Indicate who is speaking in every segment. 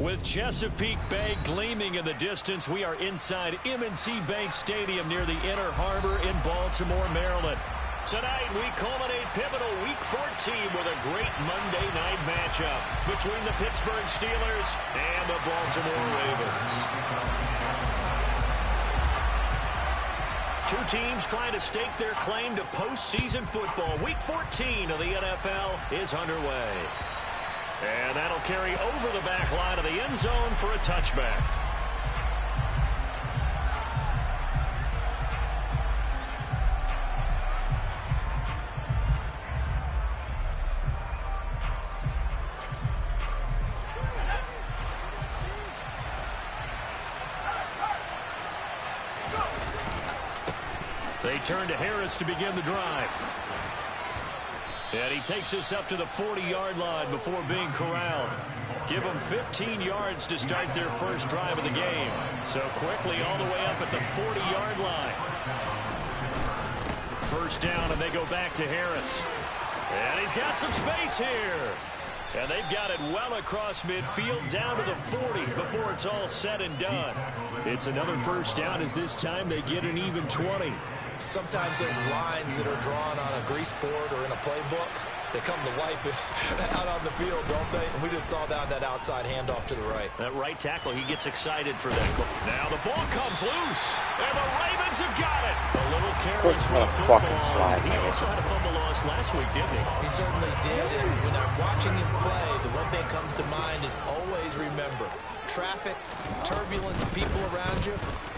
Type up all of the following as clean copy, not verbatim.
Speaker 1: With Chesapeake Bay gleaming in the distance, we are inside M&T Bank Stadium near the Inner Harbor in Baltimore, Maryland. Tonight, we culminate pivotal Week 14 with a great Monday night matchup between the Pittsburgh Steelers and the Baltimore Ravens. Two teams trying to stake their claim to postseason football. Week 14 of the NFL is underway. And that'll carry over the back line of the end zone for a touchback. They turn to Harris to begin the drive. And he takes us up to the 40-yard line before being corralled. Give them 15 yards to start their first drive of the game. So quickly all the way up at the 40-yard line. First down, and they go back to Harris. And he's got some space here. And they've got it well across midfield down to the 40 before it's all said and done. It's another first down as this time they get an even 20.
Speaker 2: Sometimes those lines that are drawn on a grease board or in a playbook, they come to life out on the field, don't they? And we just saw that outside handoff to the right.
Speaker 1: That right tackle, he gets excited for that. Now the ball comes loose, and the Ravens have got it. A little careless with a football. He also had a fumble loss last week, didn't he?
Speaker 2: He certainly did, and when I'm watching him play, the one thing that comes to mind is always remember, traffic, turbulence, people around you,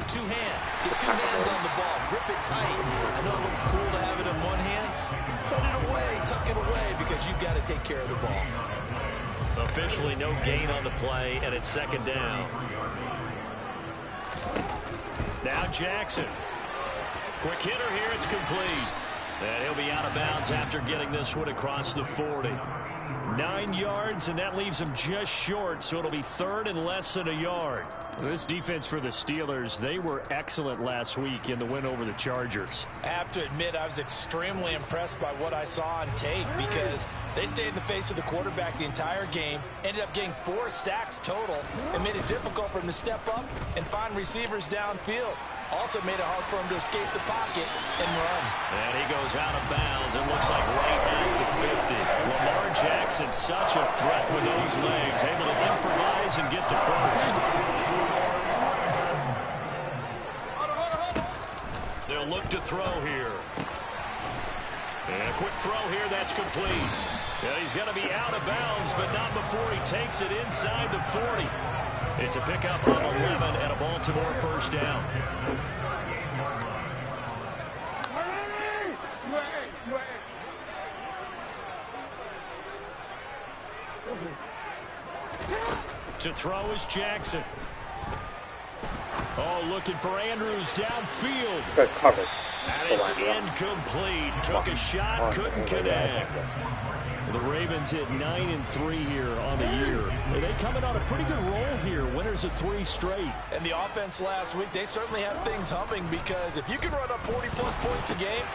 Speaker 2: two hands. Get two hands on the ball. Grip it tight. I know it looks cool to have it in one hand. Put it away, tuck it away, because you've got to take care of the ball.
Speaker 1: Officially no gain on the play, and it's second down. Now Jackson. Quick hitter here, it's complete. And he'll be out of bounds after getting this one across the 40. 9 yards, and that leaves him just short, so it'll be third and less than a yard. This defense for the Steelers, they were excellent last week in the win over the Chargers.
Speaker 3: I have to admit, I was extremely impressed by what I saw on tape because they stayed in the face of the quarterback the entire game, ended up getting 4 sacks total, and made it difficult for him to step up and find receivers downfield. Also made it hard for him to escape the pocket and run.
Speaker 1: And he goes out of bounds. It looks like right at the 50. Lamar Jackson, such a threat with those legs, able to improvise and get the first. They'll look to throw here. And a quick throw here, that's complete. And he's going to be out of bounds, but not before he takes it inside the 40. It's a pickup of 11 and a Baltimore first down. To throw is Jackson. Oh, looking for Andrews downfield.
Speaker 4: Good coverage.
Speaker 1: And it's incomplete. Took a shot, couldn't connect. The Ravens hit 9-3 here on the year. They coming on a pretty good roll here. Winners of 3 straight.
Speaker 3: And the offense last week, they certainly have things humming because if you can run up 40-plus points a game,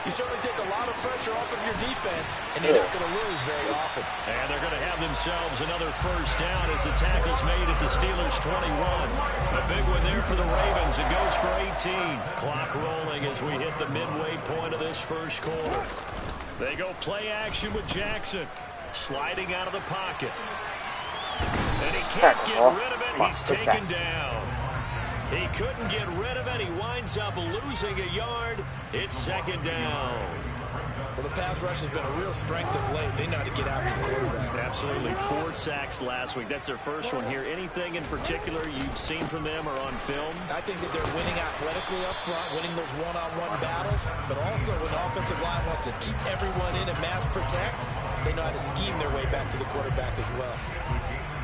Speaker 3: you certainly take a lot of pressure off of your defense, and you're not going to lose very often.
Speaker 1: And they're going to have themselves another first down as the tackle's made at the Steelers' 21. A big one there for the Ravens. It goes for 18. Clock rolling as we hit the midway point of this first quarter. They go play action with Jackson. Sliding out of the pocket. And he can't get rid of it. He's taken down. He couldn't get rid of it. He winds up losing a yard. It's second down.
Speaker 2: Well, the pass rush has been a real strength of late. They know how to get after the quarterback.
Speaker 1: Absolutely. 4 sacks last week. That's their first one here. Anything in particular you've seen from them or on film?
Speaker 2: I think that they're winning athletically up front, winning those one-on-one battles, but also when the offensive line wants to keep everyone in and mass protect, they know how to scheme their way back to the quarterback as well.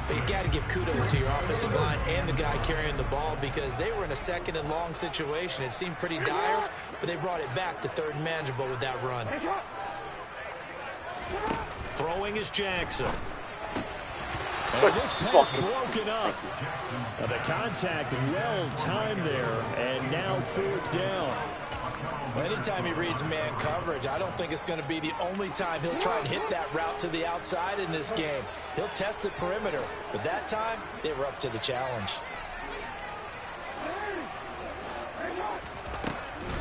Speaker 2: But you got to give kudos to your offensive line and the guy carrying the ball because they were in a second and long situation. It seemed pretty dire, but they brought it back to third and manageable with that run.
Speaker 1: Throwing is Jackson. And this pass broken up. The contact well timed there, and now fourth down.
Speaker 3: Anytime he reads man coverage, I don't think it's going to be the only time he'll try and hit that route to the outside in this game. He'll test the perimeter, but that time, they were up to the challenge.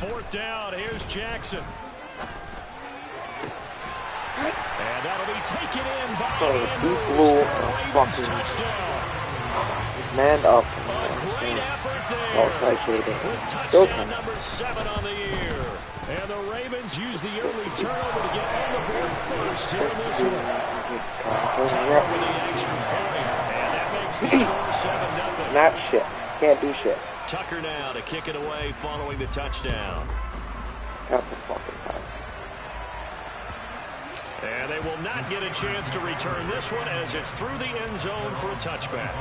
Speaker 1: 4th down, here's Jackson. And that'll be taken in by Andrews. Touchdown.
Speaker 4: He's manned up.
Speaker 1: Great effort there.
Speaker 4: Oh, it's actually
Speaker 1: with touchdown number 7 on the year. And the Ravens use the early turnover to get on the board first here in this one. Tucker with the extra point. And that makes the score 7-0.
Speaker 4: Not shit. Can't do shit.
Speaker 1: Tucker now to kick it away following the touchdown.
Speaker 4: Got the fucking time.
Speaker 1: And they will not get a chance to return this one as it's through the end zone for a touchback.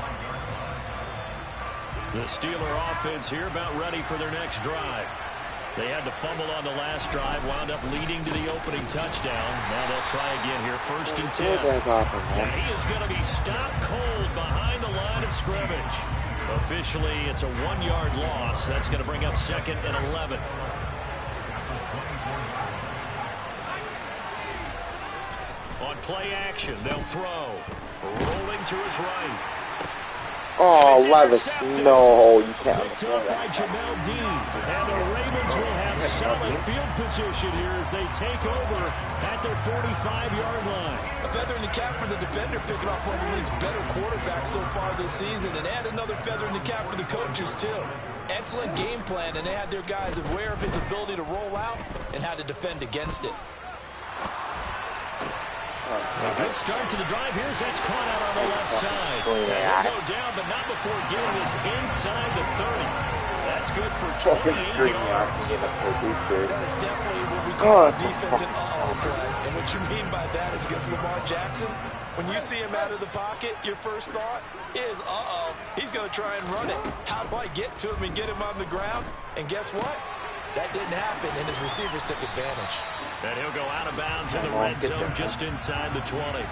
Speaker 1: The Steeler offense here about ready for their next drive. They had to fumble on the last drive, wound up leading to the opening touchdown. Now they'll try again here, 1st and 10. Now he is going to be stopped cold behind the line of scrimmage. Officially, it's a 1-yard loss. That's going to bring up 2nd and 11. On play action, they'll throw. Rolling to his right.
Speaker 4: Oh, Levis, no, you can't.
Speaker 1: Picked up by Jamel Dean. And the Ravens will have solid field position here as they take over at their 45-yard line.
Speaker 3: A feather in the cap for the defender, picking off one of the league's better quarterbacks so far this season, and add another feather in the cap for the coaches, too. Excellent game plan, and they had their guys aware of his ability to roll out and how to defend against it.
Speaker 1: A good start to the drive. Here's that's caught out on the left side. He'll go down, but not before getting this inside the 30. That's good for 28 yards.
Speaker 3: That is definitely what we call defense and uh-oh play. And what you mean by that is against Lamar Jackson, when you see him out of the pocket, your first thought is, uh-oh, he's going to try and run it. How do I get to him and get him on the ground? And guess what? That didn't happen, and his receivers took advantage.
Speaker 1: And he'll go out of bounds in the red zone just inside the 20.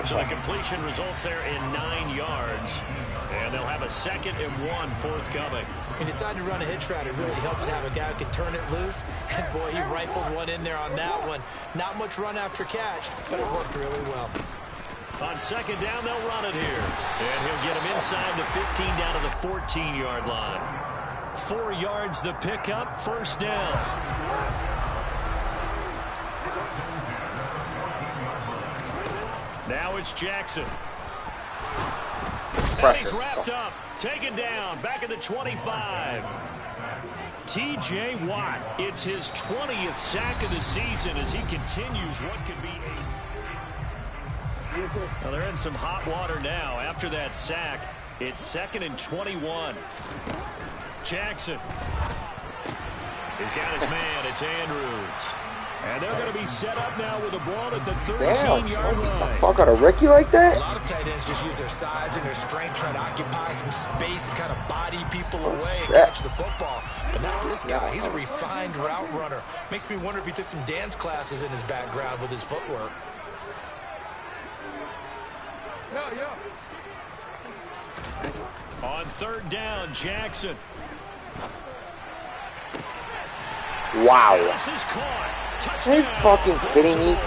Speaker 1: So the completion results there in 9 yards. And they'll have a 2nd and 1 forthcoming.
Speaker 3: He decided to run a hitch route. It really helped to have a guy who could turn it loose. And, boy, he rifled one in there on that one. Not much run after catch, but it worked really well.
Speaker 1: On 2nd down, they'll run it here. And he'll get him inside the 15 down to the 14-yard line. 4 yards the pickup, 1st down. Now it's Jackson. And he's wrapped up, taken down, back at the 25. T.J. Watt, it's his 20th sack of the season as he continues what could be a... Well, they're in some hot water now. After that sack, it's 2nd and 21. Jackson. He's got his man. It's Andrews. And they're going to be set up now with a ball at the 13-yard line.
Speaker 4: The fuck out of Ricky like that?
Speaker 2: A lot of tight ends just use their size and their strength, try to occupy some space and kind of body people away and catch the football. But not this guy. He's a refined route runner. Makes me wonder if he took some dance classes in his background with his footwork.
Speaker 1: On 3rd down, Jackson.
Speaker 4: Wow.
Speaker 1: This is caught. Touchdown.
Speaker 4: Are you fucking kidding me?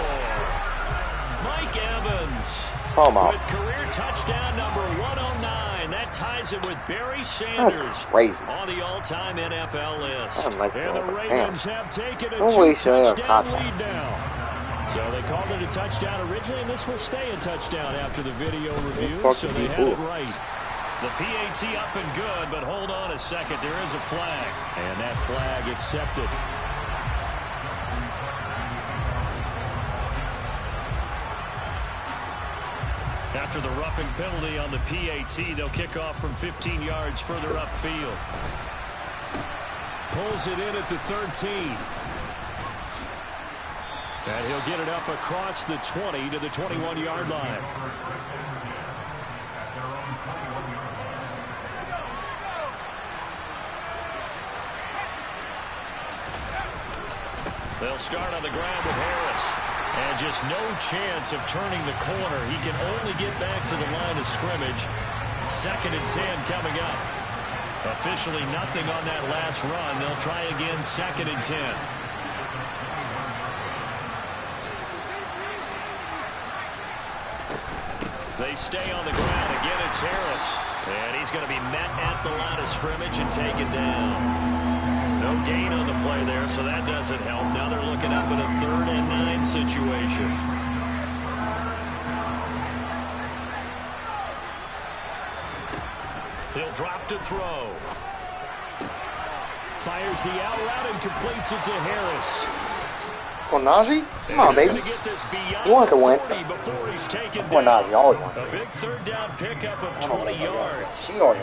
Speaker 1: Mike Evans.
Speaker 4: Come on.
Speaker 1: With career touchdown number 109. That ties him with Barry Sanders.
Speaker 4: That's crazy.
Speaker 1: On the all-time NFL list.
Speaker 4: Like
Speaker 1: and the Ravens have taken a
Speaker 4: Don't
Speaker 1: 2-touchdown lead now. So they called it a touchdown originally, and this will stay a touchdown after the video review. So they had it right. The PAT up and good, but hold on a second. There is a flag. And that flag accepted. After the roughing penalty on the PAT, they'll kick off from 15 yards further upfield. Pulls it in at the 13. And he'll get it up across the 20 to the 21-yard line. They'll start on the ground with Harris. And just no chance of turning the corner. He can only get back to the line of scrimmage. 2nd and 10 coming up. Officially nothing on that last run. They'll try again, 2nd and 10. They stay on the ground. Again, it's Harris. And he's going to be met at the line of scrimmage and taken down. No gain on the play there, so that doesn't help. Now they're looking up in a 3rd and 9 situation. He'll drop to throw. Fires the out route and completes it to Harris.
Speaker 4: Well, Najee? Come on, baby. You want to win. Well, Najee always wants to win.
Speaker 1: A big 3rd down pickup of 20 yards.
Speaker 2: Well,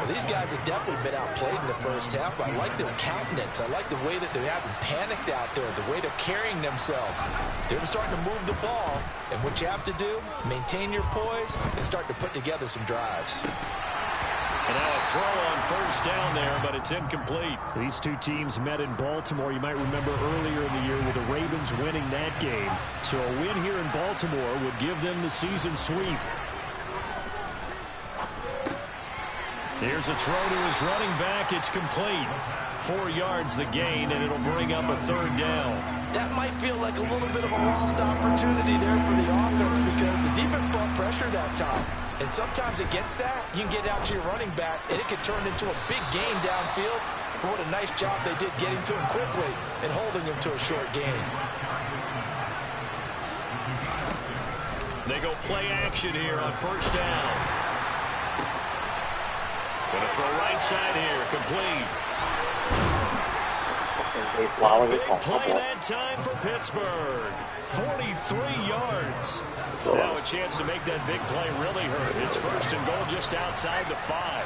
Speaker 2: these guys have definitely been outplayed in the first half. I like their countenance. I like the way that they haven't panicked out there, the way they're carrying themselves. They're starting to move the ball, and what you have to do, maintain your poise and start to put together some drives.
Speaker 1: And now a throw on 1st down there, but it's incomplete. These two teams met in Baltimore. You might remember earlier in the year with the Ravens winning that game. So a win here in Baltimore would give them the season sweep. Here's a throw to his running back. It's complete. 4 yards the gain, and it'll bring up a 3rd down.
Speaker 2: That might feel like a little bit of a lost opportunity there for the offense because the defense brought pressure that time. And sometimes against that, you can get out to your running back, and it can turn into a big gain downfield. But what a nice job they did getting to him quickly and holding him to a short gain.
Speaker 1: They go play action here on 1st down. Gonna throw right side here, complete. Big play that time for Pittsburgh. 43 yards. Now a chance to make that big play really hurt. It's 1st and goal just outside the 5.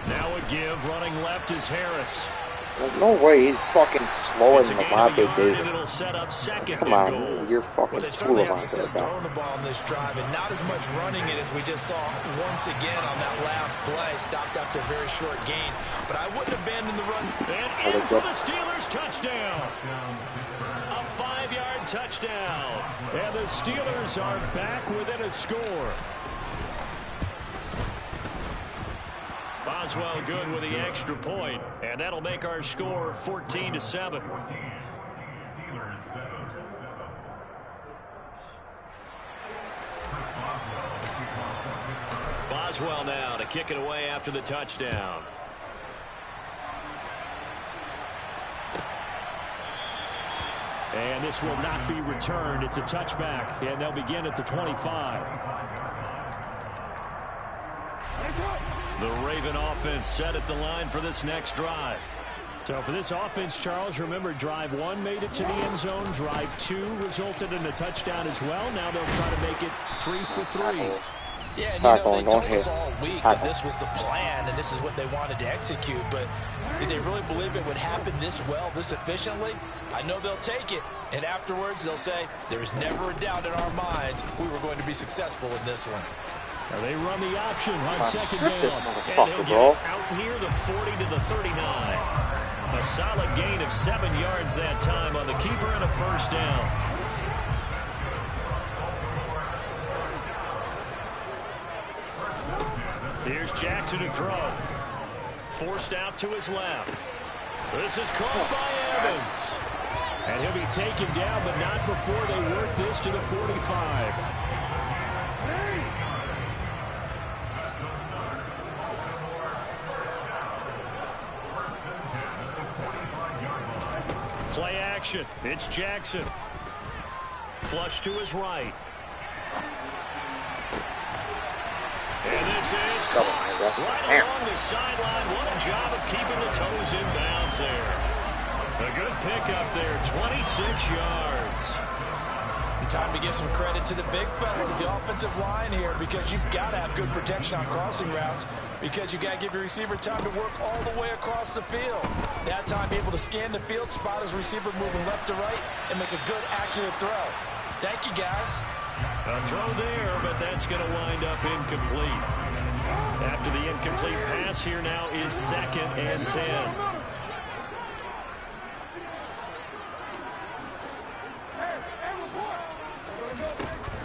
Speaker 1: Now a give. Running left is Harris.
Speaker 4: There's no way he's fucking slower than my big dude.
Speaker 1: It'll set up 2nd
Speaker 4: Come
Speaker 1: and
Speaker 4: on,
Speaker 1: goal.
Speaker 4: you're fucking
Speaker 2: They
Speaker 4: cool
Speaker 2: certainly had
Speaker 4: about
Speaker 2: success
Speaker 4: that.
Speaker 2: throwing the ball on this drive and not as much running it as we just saw once again on that last play. Stopped after a very short gain. But I wouldn't abandon the run.
Speaker 1: And in for the Steelers, touchdown. A 5-yard touchdown. And the Steelers are back within a score. Boswell good with the extra point, and that'll make our score 14-7. Boswell now to kick it away after the touchdown. And this will not be returned. It's a touchback, and they'll begin at the 25. The Raven offense set at the line for this next drive. So for this offense, Charles, remember drive 1 made it to the end zone. Drive 2 resulted in a touchdown as well. Now they'll try to make it 3 for 3.
Speaker 2: Yeah, and they told us all week that this was the plan and this is what they wanted to execute. But did they really believe it would happen this well, this efficiently? I know they'll take it. And afterwards, they'll say, there's never a doubt in our minds we were going to be successful in this one.
Speaker 1: Now they run the option on 2nd down.
Speaker 4: And
Speaker 1: he'll get out here the 40 to the 39. A solid gain of 7 yards that time on the keeper and a 1st down. Here's Jackson to throw. Forced out to his left. This is caught by Evans. And he'll be taken down, but not before they work this to the 45. Play action. It's Jackson. Flush to his right. And this is caught right along the sideline. What a job of keeping the toes in bounds there. A good pickup there, 26 yards.
Speaker 2: And time to give some credit to the big fellas, the offensive line here, because you've got to have good protection on crossing routes, because you've got to give your receiver time to work all the way across the field. That time, be able to scan the field, spot his receiver moving left to right, and make a good, accurate throw. Thank you, guys.
Speaker 1: A throw there, but that's going to wind up incomplete. After the incomplete pass, here now is 2nd and 10.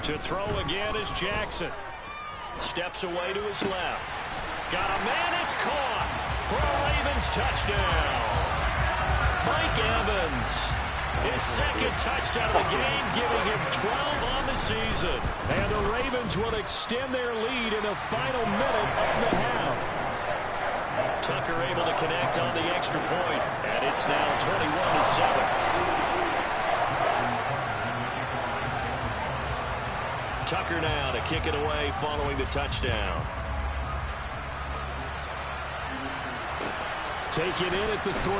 Speaker 1: To throw again is Jackson. Steps away to his left. Got a man, it's caught for a Ravens touchdown. Mike Evans, his second touchdown of the game, giving him 12 on the season. And the Ravens will extend their lead in the final minute of the half. Tucker able to connect on the extra point, and it's now 21-7. Tucker now to kick it away following the touchdown. Taken in at the 3.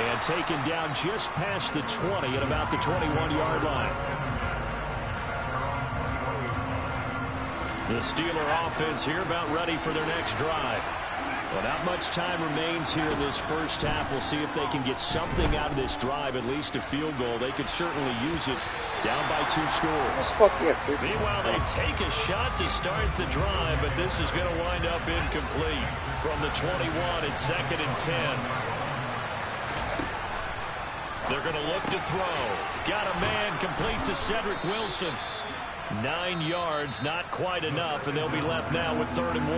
Speaker 1: And taken down just past the 20 at about the 21-yard line. The Steeler offense here about ready for their next drive. Well, not much time remains here in this first half. We'll see if they can get something out of this drive, at least a field goal. They could certainly use it down by 2 scores. Meanwhile, they take a shot to start the drive, but this is going to wind up incomplete from the 21. It's 2nd and 10. They're going to look to throw. Got a man, complete to Cedric Wilson. 9 yards, not quite enough, and they'll be left now with 3rd and 1.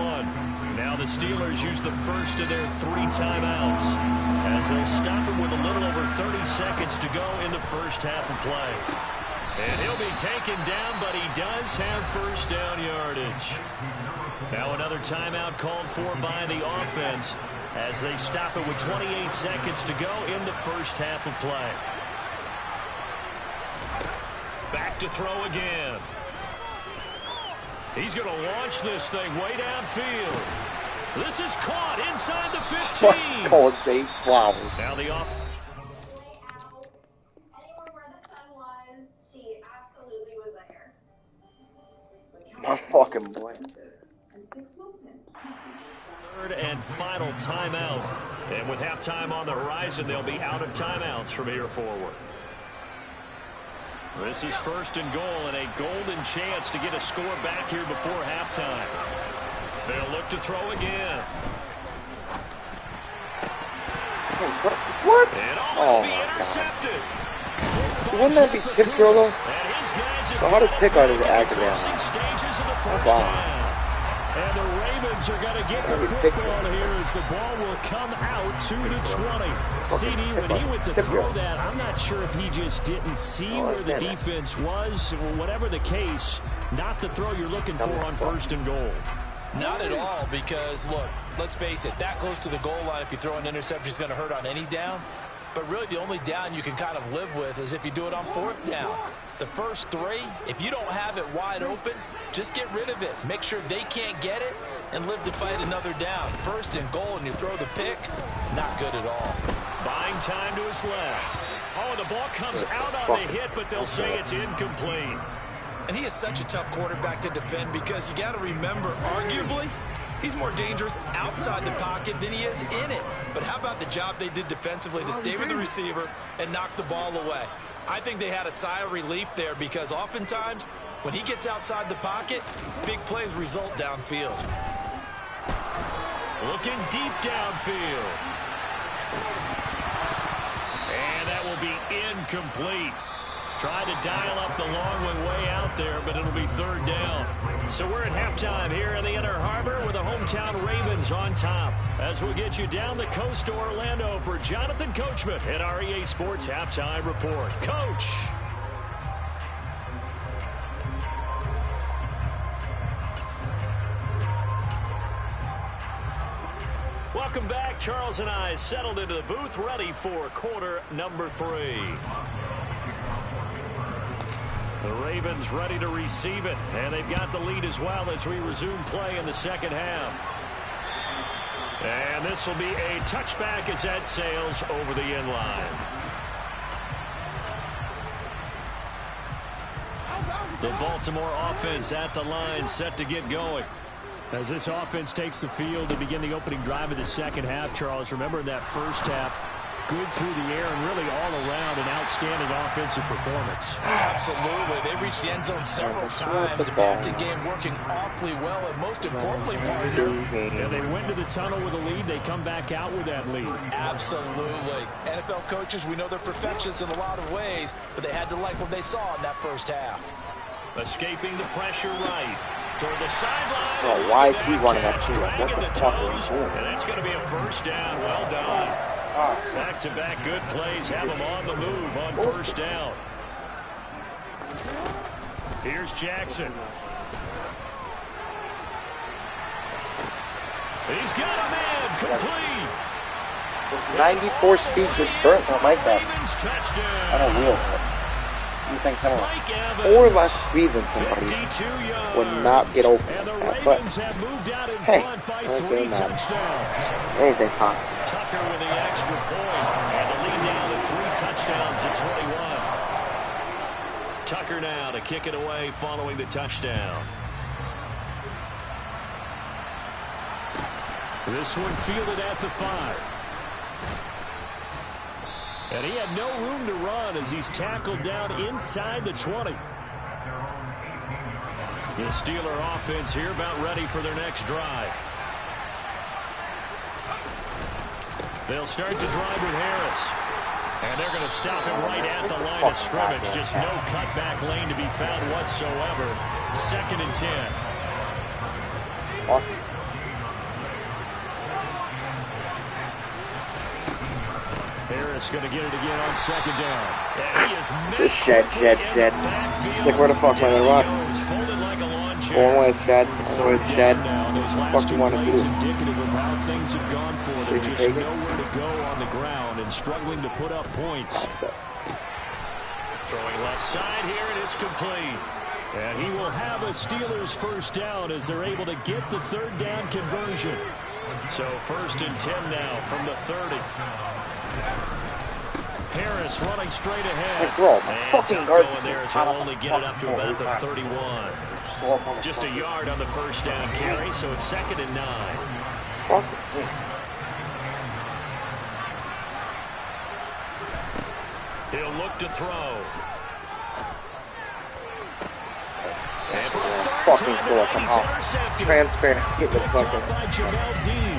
Speaker 1: Now the Steelers use the first of their 3 timeouts as they'll stop it with a little over 30 seconds to go in the first half of play. And he'll be taken down, but he does have first down yardage. Now another timeout called for by the offense as they stop it with 28 seconds to go in the first half of play. Back to throw again. He's going to launch this thing way downfield. This is caught inside the 15.
Speaker 4: Let's call it safe flowers.
Speaker 1: Now the off.
Speaker 5: Anywhere where the sun was, she absolutely was there.
Speaker 4: My fucking boy.
Speaker 1: 3rd and final timeout. And with halftime on the horizon, they'll be out of timeouts from here forward. This is 1st and goal and a golden chance to get a score back here before halftime. They'll look to throw again.
Speaker 4: What?
Speaker 1: And
Speaker 4: Oh
Speaker 1: be
Speaker 4: my
Speaker 1: intercepted.
Speaker 4: God. Wouldn't that be tip drill though? So how does pick out his acronym? Wow.
Speaker 1: And the Ravens are going to get the football here as the ball will come out to the 20. CD, when he went to throw that, I'm not sure if he just didn't see where the defense was. Whatever the case, not the throw you're looking for on 1st and goal.
Speaker 3: Not at all, because, look, let's face it, that close to the goal line, if you throw an interception, is going to hurt on any down. But really, the only down you can kind of live with is if you do it on 4th down. The first 3, if you don't have it wide open, just get rid of it. Make sure they can't get it and live to fight another down. 1st and goal, and you throw the pick, not good at all.
Speaker 1: Buying time to his left. Oh, the ball comes out on the hit, but they'll say it's incomplete.
Speaker 2: And he is such a tough quarterback to defend because you got to remember, arguably, he's more dangerous outside the pocket than he is in it. But how about the job they did defensively to stay with the receiver and knock the ball away? I think they had a sigh of relief there because oftentimes when he gets outside the pocket, big plays result downfield.
Speaker 1: Looking deep downfield. And that will be incomplete. Tried to dial up the long one way out there, but it'll be 3rd down. So we're at halftime here in the Inner Harbor with the hometown Ravens on top. As we'll get you down the coast to Orlando for Jonathan Coachman at our EA Sports Halftime Report. Coach. Welcome back. Charles and I settled into the booth ready for quarter number 3. The Ravens ready to receive it, and they've got the lead as well as we resume play in the second half. And this will be a touchback as that sails over the end line. The Baltimore offense at the line set to get going. As this offense takes the field to begin the opening drive of the second half, Charles, remember in that first half, good through the air and really all around an outstanding offensive performance.
Speaker 3: Absolutely. They reached the end zone several times. The passing game working awfully well, and most importantly, partner.
Speaker 1: And they went to the tunnel with a lead. They come back out with that lead.
Speaker 3: Absolutely. NFL coaches, we know they're perfectionists in a lot of ways, but they had to like what they saw in that first half.
Speaker 1: Escaping the pressure right. Toward the sideline.
Speaker 4: Oh, why is he running up to him?
Speaker 1: Dragging
Speaker 4: What the
Speaker 1: the
Speaker 4: fuck are you
Speaker 1: toes,
Speaker 4: doing?
Speaker 1: and that's going to be a first down. Well done. Back-to-back good plays have him on the move on first down. Here's Jackson. He's got a man complete.
Speaker 4: 94 speed with burst on my God. I don't know. You think someone or less speed than somebody would not get open like that, but hey, okay, anything possible.
Speaker 1: Tucker with the extra point and the lead now to 3 touchdowns at 21. Tucker now to kick it away following the touchdown. This one fielded at the 5. And he had no room to run as he's tackled down inside the 20. The Steeler offense here about ready for their next drive. They'll start to drive with Harris. And they're going to stop him right at the line of scrimmage. Just no cutback lane to be found whatsoever. 2nd and 10. Harris going to get it again on 2nd down. And he is
Speaker 4: just shed. It's like, where the fuck am I going to run? Always shed. What do you want to do?
Speaker 1: Indicative of how things have gone for them. Just nowhere to go on the ground and struggling to put up points. Throwing left side here, and it's complete. And he will have a Steelers first down as they're able to get the 3rd down conversion. So 1st and 10 now from the 30. Harris running straight ahead.
Speaker 4: Hey, bro, fucking guard
Speaker 1: there as he'll only get it up to about the 31. Just a yard on the first down carry, so it's 2nd and 9. He'll look to throw. And for a
Speaker 4: fucking cool somehow. Transparent to get the fucking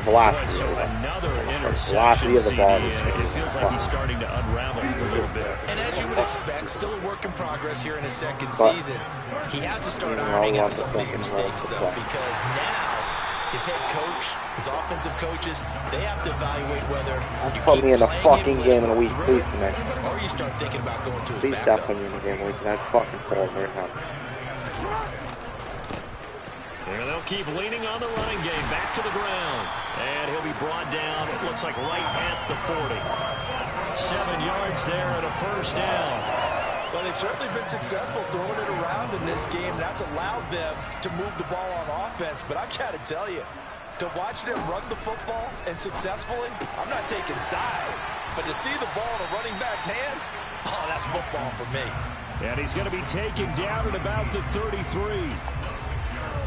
Speaker 4: velocity. Velocity of the ball.
Speaker 1: It feels like he's starting to unravel a little bit.
Speaker 2: And as you would expect, still a work in progress here in his 2nd season. He has to start ironing out some of these mistakes, though, because now his head coach, his offensive coaches, they have to evaluate whether you
Speaker 4: put me in a fucking game in a week, please, tonight.
Speaker 2: Or you start thinking about going to his
Speaker 4: Please stop putting me in a game in a week, because I'd fucking fall right now.
Speaker 1: And they'll keep leaning on the running game. Back to the ground. And he'll be brought down, it looks like right at the 40. 7 yards there and a first down.
Speaker 3: Well, they've certainly been successful throwing it around in this game. That's allowed them to move the ball on offense. But I've got to tell you, to watch them run the football and successfully, I'm not taking sides. But to see the ball in a running back's hands, oh, that's football for me.
Speaker 1: And he's going to be taken down at about the 33.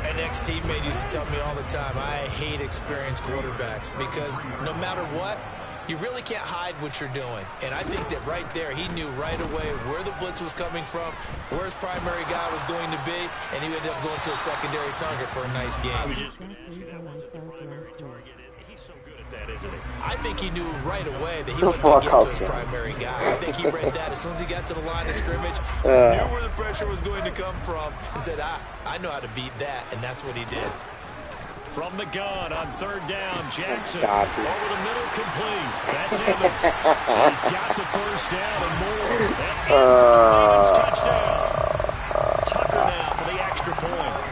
Speaker 2: An ex-teammate used to tell me all the time, I hate experienced quarterbacks because no matter what, you really can't hide what you're doing. And I think that right there, he knew right away where the blitz was coming from, where his primary guy was going to be, and he ended up going to a secondary target for a nice game.
Speaker 1: I was just going to ask you that was the primary target. He's so good at that, isn't he?
Speaker 2: I think he knew right away that he wanted to get to his primary guy. I think he read that as soon as he got to the line of scrimmage, knew where the pressure was going to come from, and said, I know how to beat that, and that's what he did.
Speaker 1: From the gun on 3rd down, Jackson
Speaker 4: God,
Speaker 1: over the middle, complete. That's Emmett. He's got the first down and more. Ravens touchdown. Tucker now for the extra point.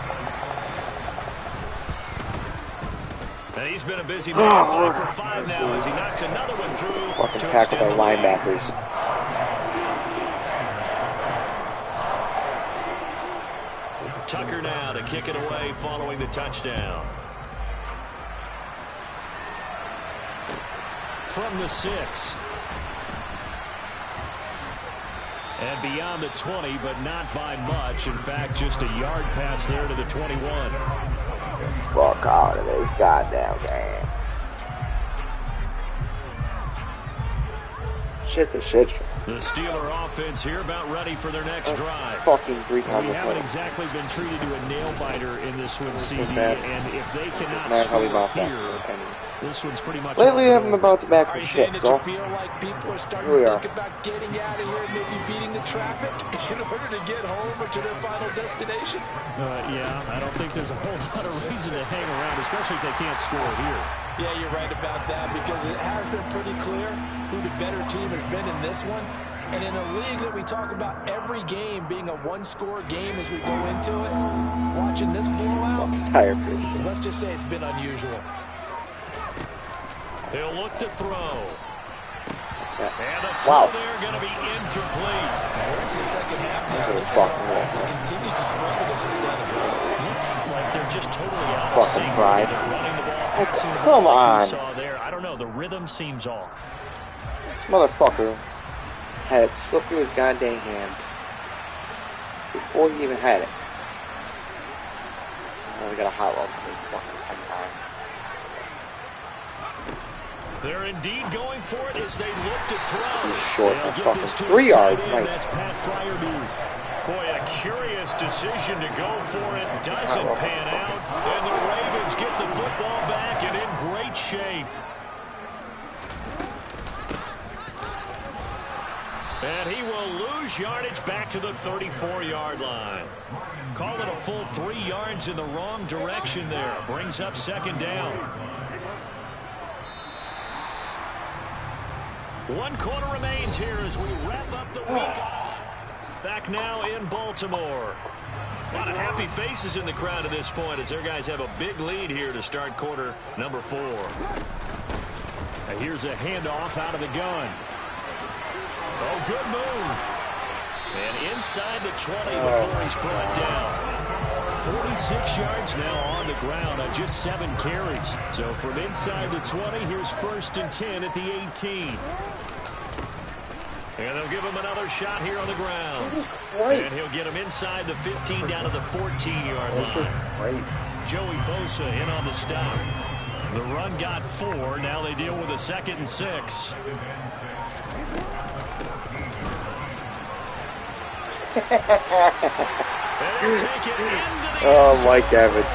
Speaker 1: And he's been a busy man, 5 for 5 now as he knocks another one through.
Speaker 4: Fucking tackle by linebackers.
Speaker 1: Tucker now to kick it away following the touchdown. From the 6. And beyond the 20, but not by much. In fact, just a yard pass there to the 21.
Speaker 4: Fuck out of this goddamn game. Shit, the shit.
Speaker 1: The Steeler offense here about ready for their next drive.
Speaker 4: Fucking 3 times.
Speaker 1: We haven't exactly been treated to a nail-biter in this one, CD. And if they cannot
Speaker 4: Man,
Speaker 1: score
Speaker 4: how we
Speaker 1: here, This one's pretty much.
Speaker 4: Lately, I'm about to back
Speaker 2: Are
Speaker 4: from
Speaker 2: you saying
Speaker 4: 6,
Speaker 2: that you
Speaker 4: so.
Speaker 2: feel like people are starting
Speaker 4: Here we
Speaker 2: to
Speaker 4: are.
Speaker 2: think about getting out of here and maybe beating the traffic in order to get home or to their final destination?
Speaker 1: Yeah, I don't think there's a whole lot of reason to hang around, especially if they can't score here.
Speaker 2: Yeah, you're right about that because it has been pretty clear who the better team has been in this one. And in a league that we talk about every game being a one-score game as we go into it, watching this blowout,
Speaker 4: Tired, please.
Speaker 2: let's just say it's been unusual.
Speaker 1: He'll look to throw.
Speaker 4: Yeah.
Speaker 1: And the throw
Speaker 4: Wow.
Speaker 1: there going to be incomplete.
Speaker 2: We're into the second half now.
Speaker 4: Oh,
Speaker 2: This is
Speaker 4: fuck.
Speaker 2: an offense that continues to struggle to sustain a drive.
Speaker 1: Looks like they're just totally out of
Speaker 4: Fucking
Speaker 1: sync.
Speaker 4: pride.
Speaker 1: They're running the ball,
Speaker 4: Oh,
Speaker 1: passing the
Speaker 4: come
Speaker 1: ball like
Speaker 4: on.
Speaker 1: you saw there. I don't know. The rhythm seems off.
Speaker 4: This motherfucker had it slip through his goddamn hands before he even had it. Oh, we got a hot roll for me. Fucking 10 times.
Speaker 1: They're indeed going for it as they look to throw.
Speaker 4: He's short
Speaker 1: They'll
Speaker 4: for
Speaker 1: get
Speaker 4: fucking
Speaker 1: this to
Speaker 4: 3
Speaker 1: his tight
Speaker 4: yards.
Speaker 1: end.
Speaker 4: Nice.
Speaker 1: That's Pat Fryermuth. Boy, a curious decision to go for it. Doesn't pan out. And the Ravens get the football back and in great shape. And he will lose yardage back to the 34-yard line. Call it a full 3 yards in the wrong direction there. Brings up second down. 1 quarter remains here as we wrap up the week. Back now in Baltimore. A lot of happy faces in the crowd at this point as their guys have a big lead here to start quarter number 4. Now here's a handoff out of the gun. Oh, good move. And inside the 20 before he's brought down. 46 yards now on the ground on just 7 carries. So from inside the 20, here's 1st and 10 at the 18. And they'll give him another shot here on the ground.
Speaker 4: This is crazy.
Speaker 1: And he'll get him inside the 15 down to the 14-yard
Speaker 4: This is
Speaker 1: line.
Speaker 4: crazy.
Speaker 1: Joey Bosa in on the stop. The run got 4. Now they deal with a 2nd and 6.
Speaker 4: Oh, Mike Evans.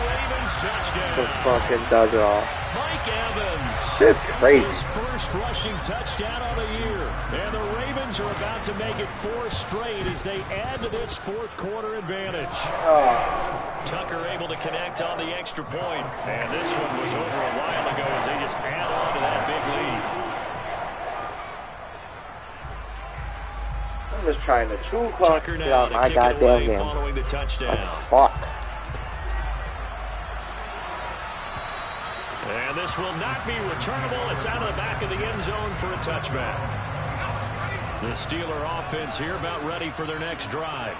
Speaker 4: The fucking does it all.
Speaker 1: Mike Evans.
Speaker 4: It's crazy.
Speaker 1: His first rushing touchdown of the year. And the Ravens are about to make it 4 straight as they add to this 4th quarter advantage. Tucker able to connect on the extra point. And this one was over a while ago as they just add on to that big lead.
Speaker 4: I'm just trying to 2 o'clock
Speaker 1: Tucker
Speaker 4: get
Speaker 1: now
Speaker 4: out
Speaker 1: to
Speaker 4: my
Speaker 1: kick it
Speaker 4: goddamn
Speaker 1: away
Speaker 4: game.
Speaker 1: following the touchdown.
Speaker 4: Fuck.
Speaker 1: And this will not be returnable. It's out of the back of the end zone for a touchback. The Steeler offense here about ready for their next drive.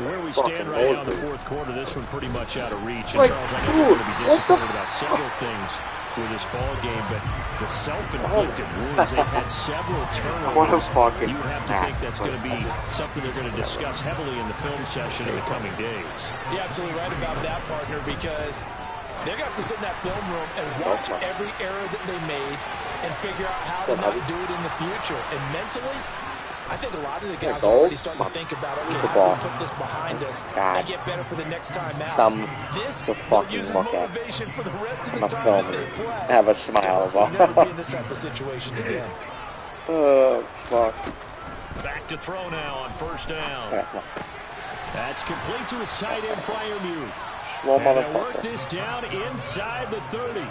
Speaker 1: Where we stand right now in the 4th quarter, this one pretty much out of reach. And
Speaker 4: Like,
Speaker 1: Charles, I know you're going to be
Speaker 4: what the
Speaker 1: disappointed about several things with this ball game, but the self-inflicted wounds, they've had several
Speaker 4: What a
Speaker 1: turnovers.
Speaker 4: fucking
Speaker 1: You would have to think that's going to be something they're going to discuss heavily in the film session in the coming days.
Speaker 2: You're absolutely right about that, partner, because they're going to have to sit in that film room and watch every error that they made and figure out how to not do it in the future. And mentally, I think a lot of the guys are already starting to think about, okay, how do we put this behind us and get better for the next time out. This will use as motivation for the rest of the time that they play.
Speaker 4: Have a smile.
Speaker 2: We'll never be in this type of situation again.
Speaker 4: Oh, fuck.
Speaker 1: Back to throw now on 1st down. That's complete to his tight end, Fryermuth.
Speaker 4: Slow
Speaker 1: And they'll work
Speaker 4: motherfucker.
Speaker 1: this down inside the 30.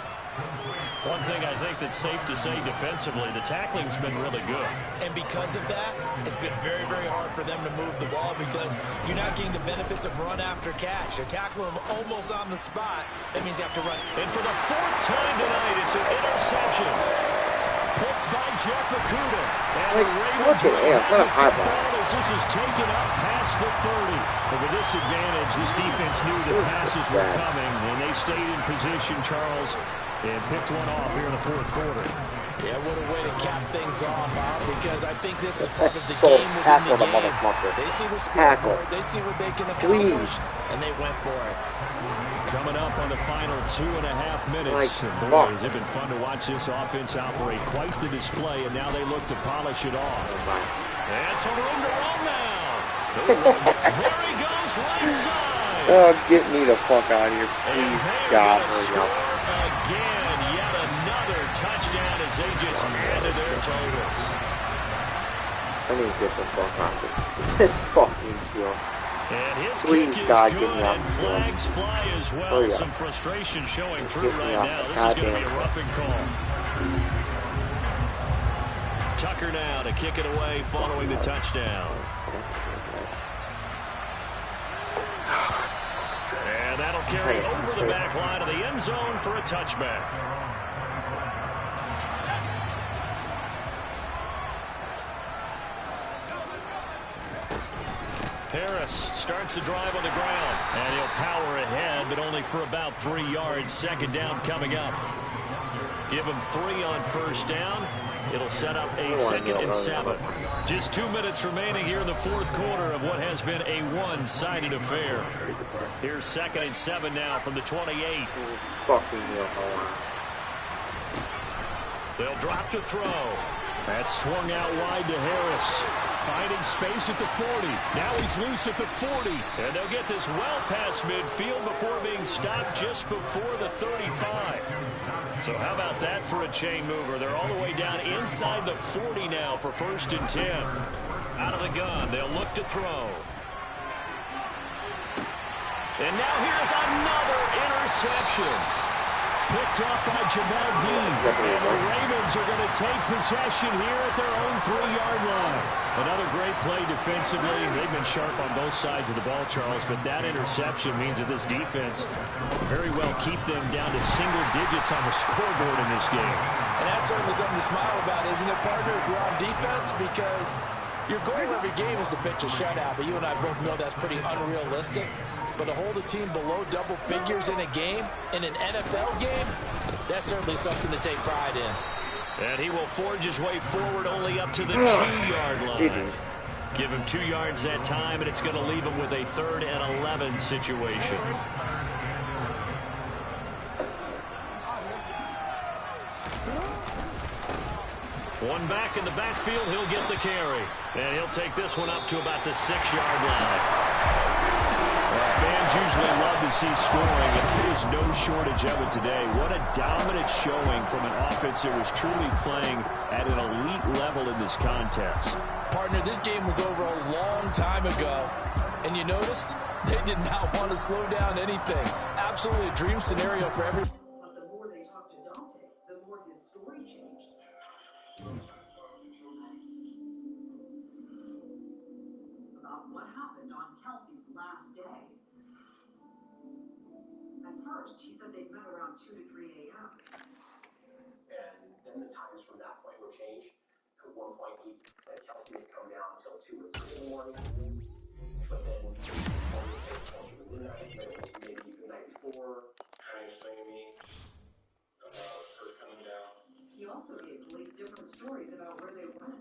Speaker 1: One thing I think that's safe to say defensively, the tackling's been really good.
Speaker 2: And because of that, it's been very, very hard for them to move the ball because you're not getting the benefits of run after catch. They're tackling them almost on the spot. That means you have to run.
Speaker 1: And for the 4th time tonight, it's an interception. Picked by Jeff Okuda. And
Speaker 4: Like,
Speaker 1: the
Speaker 4: look
Speaker 1: Ravens
Speaker 4: at him. What a high ball.
Speaker 1: as this is taken up past the 30. But with this advantage, this defense knew the passes were coming, and they stayed in position, Charles, and picked one off here in the 4th quarter.
Speaker 2: Yeah, what a way to cap things off, because I think this is part of the game within the game. They see the scoreboard, they see what they can accomplish, and they went for it.
Speaker 1: Coming up on the final 2.5 minutes.
Speaker 4: Like,
Speaker 1: Boy, has it been fun to watch this offense operate. Quite the display, and now they look to polish it off. And some room to run now. There he goes, right side.
Speaker 4: Oh, get me the fuck out of here, please,
Speaker 1: And
Speaker 4: God.
Speaker 1: they're gonna score again. Yet another touchdown as they just added their totals.
Speaker 4: I need to get the fuck off this fucking field.
Speaker 1: And his
Speaker 4: Please,
Speaker 1: kick is
Speaker 4: God,
Speaker 1: good,
Speaker 4: get me off
Speaker 1: and
Speaker 4: the field.
Speaker 1: flags fly as well.
Speaker 4: Oh, yeah.
Speaker 1: Some frustration showing through
Speaker 4: Get me
Speaker 1: right
Speaker 4: off
Speaker 1: now.
Speaker 4: the
Speaker 1: This is going to be
Speaker 4: goddamn
Speaker 1: a roughing call. Tucker now to kick it away following the touchdown. And that'll carry over the back line of the end zone for a touchback. Harris starts the drive on the ground, and he'll power ahead, but only for about 3 yards. Second down coming up. Give him 3 on first down. It'll set up a 2nd and 7. Just 2 minutes remaining here in the fourth quarter of what has been a one-sided affair. Here's 2nd and 7 now from the 28. They'll drop to throw. That's swung out wide to Harris. Finding space at the 40. Now he's loose at the 40. And they'll get this well past midfield before being stopped just before the 35. So how about that for a chain mover? They're all the way down inside the 40 now for 1st and 10. Out of the gun, they'll look to throw. And now here's another interception. Picked up by Jamel Dean. And the Ravens are going to take possession here at their own 3-yard line. Another great play defensively. They've been sharp on both sides of the ball, Charles, but that interception means that this defense very well keep them down to single digits on the scoreboard in this game.
Speaker 3: And that's certainly something to smile about, isn't it, partner, if you're on defense? Because your goal every game is to pitch a shutout, but you and I both know that's pretty unrealistic. But to hold a team below double figures in a game, in an NFL game, that's certainly something to take pride in.
Speaker 1: And he will forge his way forward only up to the 2-yard line. Give him 2 yards that time, and it's going to leave him with a 3rd and 11 situation. One back in the backfield, he'll get the carry. And he'll take this one up to about the 6-yard line. Fans usually love to see scoring, and there's no shortage of it today. What a dominant showing from an offense that was truly playing at an elite level in this contest.
Speaker 3: Partner, this game was over a long time ago, and you noticed they did not want to slow down anything. Absolutely a dream scenario for every.
Speaker 6: But the more they talked to Dante, the more his story changed. About what happened on Kelsey's last day. At first, he said they'd met around 2 to 3 a.m.
Speaker 7: And then the times from that point were changed. At one point, he said Kelsey would come down until 2 or 3 in the morning. But then, midnight, maybe the night before. Kind of explained to me about her coming down.
Speaker 6: He also gave police different stories about where they went.